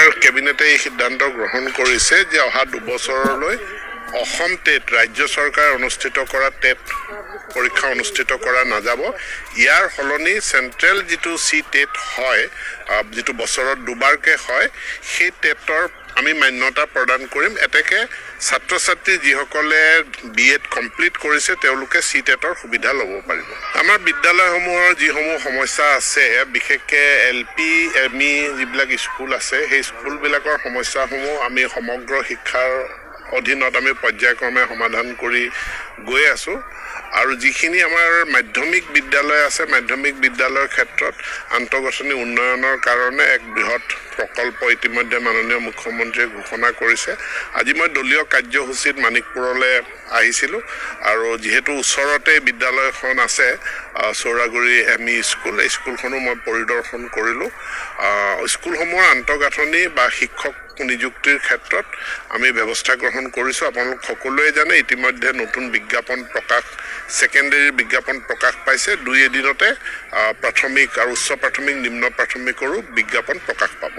আমাৰ কেবিনেটে এই সিদ্ধান্ত গ্ৰহণ কৰিছে যে অহা 2 বছৰলৈ অসম টেট ৰাজ্য চৰকাৰ অনুষ্ঠিত কৰা টেট পৰীক্ষা অনুষ্ঠিত কৰা নাযাব ইয়াৰ হলনি চেন্ট্ৰেল যিটো সি টেট হয় যিটো বছৰত দুবাৰকে হয় সেই টেটৰ আমি মান্যতা প্ৰদান কৰিম এতেকে ছাত্ৰ ছাত্ৰী যিসকলে বিএড কমপ্লিট কৰিছে তেওঁলোকে সি টেটৰ সুবিধা ল'ব পাৰিব আমাৰ বিদ্যালয়সমূহৰ যিসমূহ সমস্যা আছে বিশেষকৈ এলপি এমই যিবিলাক স্কুল আছে সেই স্কুলবিলাকৰ সমস্যাসমূহ আমি সমগ্ৰ শিক্ষাৰ অধীনত আমি পৰ্যায়ক্ৰমে সমাধান কৰি গৈ আছো আৰু যিখিনি আমাৰ মাধ্যমিক বিদ্যালয় আছে মাধ্যমিক বিদ্যালয়ৰ ক্ষেত্ৰত আন্তঃগাঁথনি উন্নয়নৰ কাৰণে এক বৃহৎ প্ৰকল্প ইতিমধ্যে মাননীয় মুখ্যমন্ত্ৰীয়ে ঘোষণা কৰিছে আজি মই দলীয় কাৰ্যসূচীত মানিকপুৰলৈ আহিছিলো আৰু যেহেতু ওচৰতে বিদ্যালয়খন আছে সৌৰাগুৰি এমই স্কুল এই স্কুলখনো মই পৰিদৰ্শন কৰিলো স্কুলসমূহৰ আন্তঃগাঁথনি বা শিক্ষক নিযুক্তিৰ ক্ষেত্ৰত আমি ব্যৱস্থা গ্ৰহণ কৰিছো আপোনালোক সকলোৱে জানে ইতিমধ্যে নতুন বিজ্ঞাপন প্ৰকাশ সেকেন্ডাৰী বিজ্ঞাপন প্ৰকাশ পাইছে 2 এদিনতে প্ৰাথমিক আৰু উচ্চ প্ৰাথমিক নিম্ন প্ৰাথমিকৰো বিজ্ঞাপন প্ৰকাশ পাব